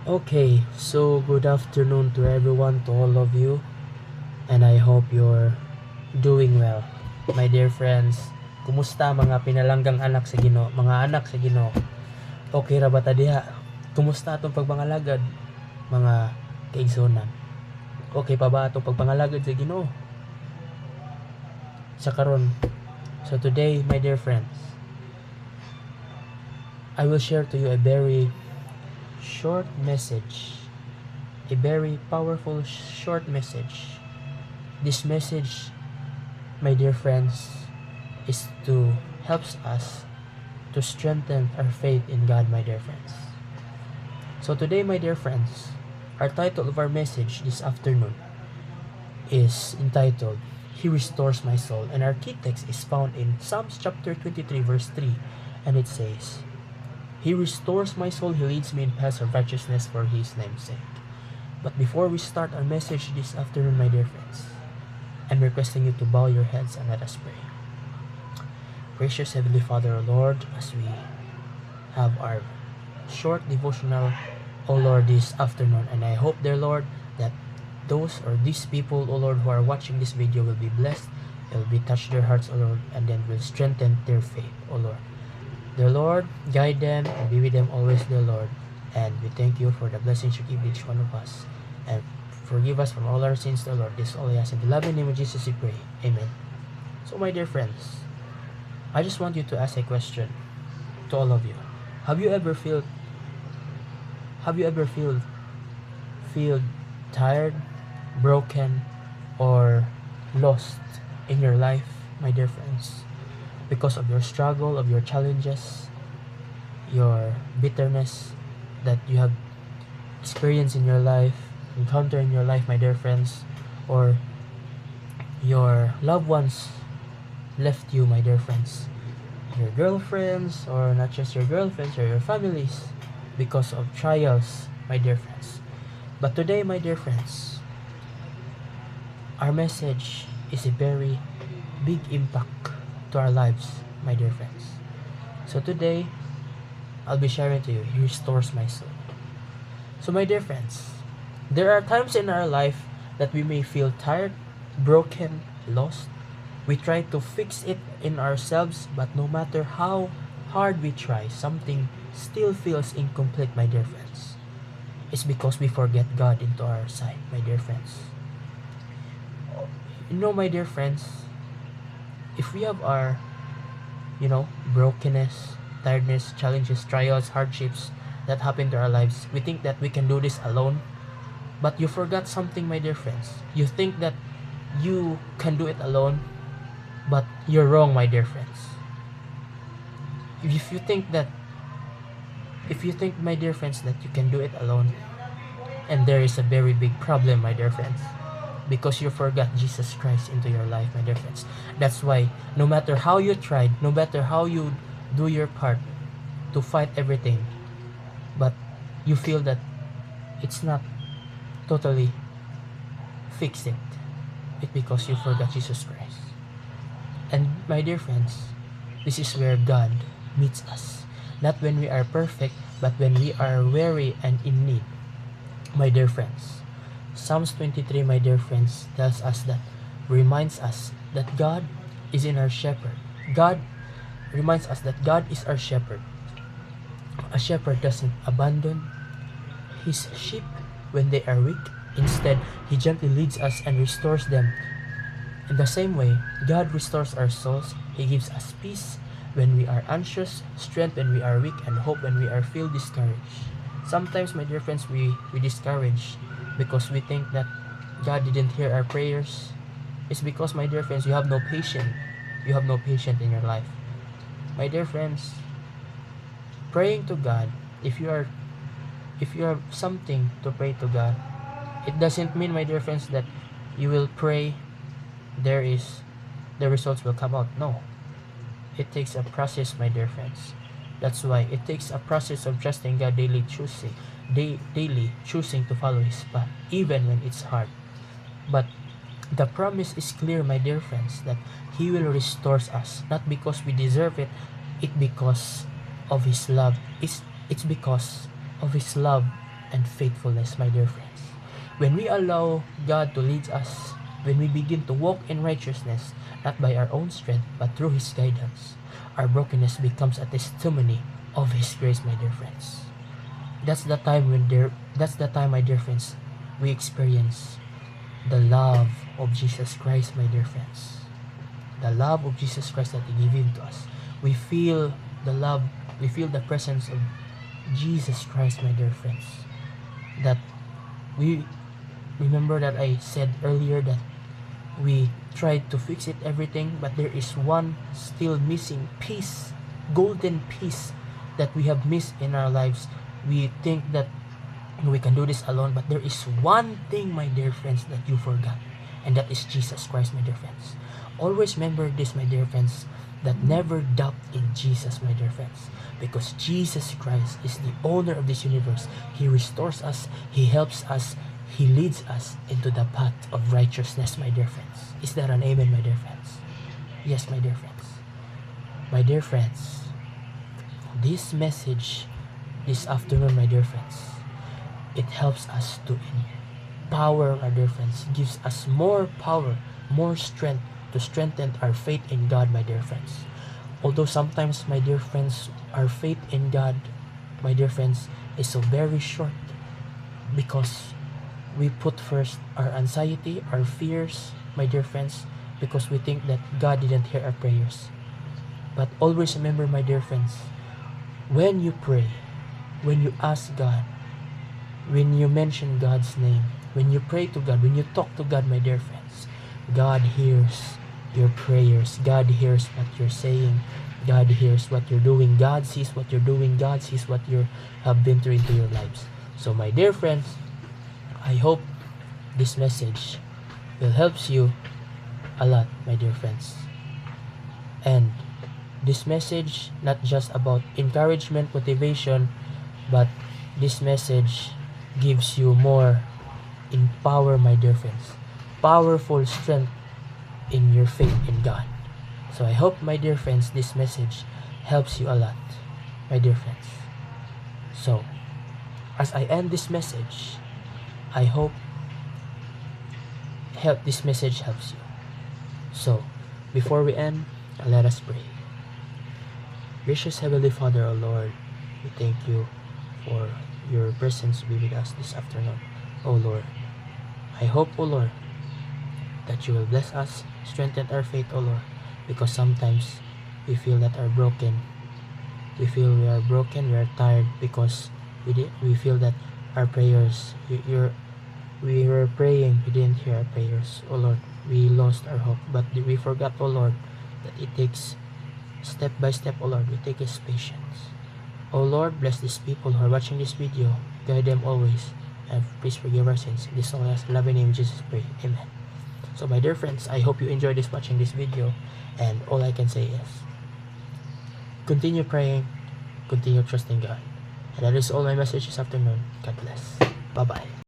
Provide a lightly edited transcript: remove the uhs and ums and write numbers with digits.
Okay, so good afternoon to everyone, to all of you, and I hope you're doing well. My dear friends, kumusta mga pinalanggang anak sa Ginoo, mga anak sa Ginoo? Okay ra ba ta diha? Kumusta atong pagpangalagad, mga kaigsonan? Okay pa ba atong pagpangalagad sa Ginoo? Sa karon. So today, my dear friends, I will share to you a very short message, a very powerful short message. This message, my dear friends, is to helps us to strengthen our faith in God, my dear friends. So today, my dear friends, our title of our message this afternoon is entitled He Restores My Soul, and our key text is found in Psalms chapter 23 verse 3, and it says, He restores my soul, He leads me in paths of righteousness for His name's sake. But before we start our message this afternoon, my dear friends, I'm requesting you to bow your heads and let us pray. Gracious Heavenly Father, O Lord, as we have our short devotional, O Lord, this afternoon, and I hope, dear Lord, that those or these people, O Lord, who are watching this video will be blessed, will be touched their hearts, O Lord, and then will strengthen their faith, O Lord. Dear Lord, guide them and be with them always, dear Lord, and we thank you for the blessings you give each one of us, and forgive us from all our sins, dear Lord. This all I ask in the loving name of Jesus we pray. Amen. So, my dear friends, I just want you to ask a question to all of you. Have you ever feel tired, broken, or lost in your life, my dear friends? Because of your struggle, of your challenges, your bitterness that you have experienced in your life, encounter in your life, my dear friends, or your loved ones left you, my dear friends, your girlfriends, or not just your girlfriends, or your families, because of trials, my dear friends. But today, my dear friends, our message is a very big impact to our lives, my dear friends. So today, I'll be sharing to you, He restores my soul. So, my dear friends, there are times in our life that we may feel tired, broken, lost. We try to fix it in ourselves, but no matter how hard we try, something still feels incomplete, my dear friends. It's because we forget God into our side, my dear friends. You know, my dear friends, if we have our, brokenness, tiredness, challenges, trials, hardships that happen to our lives, we think that we can do this alone. But you forgot something, my dear friends. You think that you can do it alone, but you're wrong, my dear friends. If you think, my dear friends, that you can do it alone, and there is a very big problem, my dear friends, because you forgot Jesus Christ into your life, my dear friends. That's why no matter how you tried, no matter how you do your part to fight everything, but you feel that it's not totally fixed it. It's because you forgot Jesus Christ. And my dear friends, this is where God meets us. Not when we are perfect, but when we are weary and in need. My dear friends, Psalms 23, my dear friends, reminds us that God is in our shepherd. God reminds us that God is our shepherd. A shepherd doesn't abandon his sheep when they are weak. Instead, He gently leads us and restores them. In the same way, God restores our souls. He gives us peace when we are anxious, strength when we are weak, and hope when we are feel discouraged. Sometimes, my dear friends, we discourage because we think that God didn't hear our prayers. It's because, my dear friends, you have no patience. You have no patience in your life. My dear friends, praying to God, if you have something to pray to God, it doesn't mean, my dear friends, that you will pray, the results will come out. No. It takes a process, my dear friends. That's why it takes a process of trusting God, daily choosing to follow His path, even when it's hard. But the promise is clear, my dear friends, that He will restore us, not because we deserve it, because of His love. It's because of His love and faithfulness, my dear friends. When we allow God to lead us, when we begin to walk in righteousness, not by our own strength, but through His guidance, our brokenness becomes a testimony of His grace, my dear friends. That's the time, my dear friends, we experience the love of Jesus Christ, my dear friends. The love of Jesus Christ that He gave to us. We feel the love, we feel the presence of Jesus Christ, my dear friends. That we remember that I said earlier that we tried to fix it everything, but there is one still missing piece, golden piece that we have missed in our lives. We think that we can do this alone, but there is one thing, my dear friends, that you forgot, and that is Jesus Christ, my dear friends. Always remember this, my dear friends, that never doubt in Jesus, my dear friends, because Jesus Christ is the owner of this universe. He restores us, He helps us, He leads us into the path of righteousness, my dear friends. Is that an amen, my dear friends? Yes, my dear friends. My dear friends, this message this afternoon, my dear friends, it helps us to empower our dear friends, gives us more power, more strength to strengthen our faith in God, my dear friends. Although sometimes, my dear friends, our faith in God, my dear friends, is so very short because we put first our anxiety, our fears, my dear friends, because we think that God didn't hear our prayers. But always remember, my dear friends, when you pray, when you ask God, when you mention God's name, when you pray to God, when you talk to God, my dear friends, God hears your prayers. God hears what you're saying. God hears what you're doing. God sees what you're doing. God sees what you have been through into your lives. So, my dear friends, I hope this message will help you a lot, my dear friends. And this message, not just about encouragement, motivation, but this message gives you more in power, my dear friends. Powerful strength in your faith in God. So I hope, my dear friends, this message helps you a lot, my dear friends. So, as I end this message, I hope this message helps you. So, before we end, let us pray. Gracious Heavenly Father, O Lord, we thank you for your presence to be with us this afternoon. O Lord, I hope, O Lord, that you will bless us, strengthen our faith, O Lord, because sometimes we feel that are broken. We feel we are broken, we are tired because we feel that our prayers, we were praying, we didn't hear our prayers. O Lord, we lost our hope, but we forgot, O Lord, that it takes step by step, O Lord, it takes patience. O Lord, bless these people who are watching this video, guide them always, and please forgive our sins. In this loving name of Jesus pray, amen. So, my dear friends, I hope you enjoyed watching this video, and all I can say is continue praying, continue trusting God. And that is all my message this afternoon. God bless. Bye bye.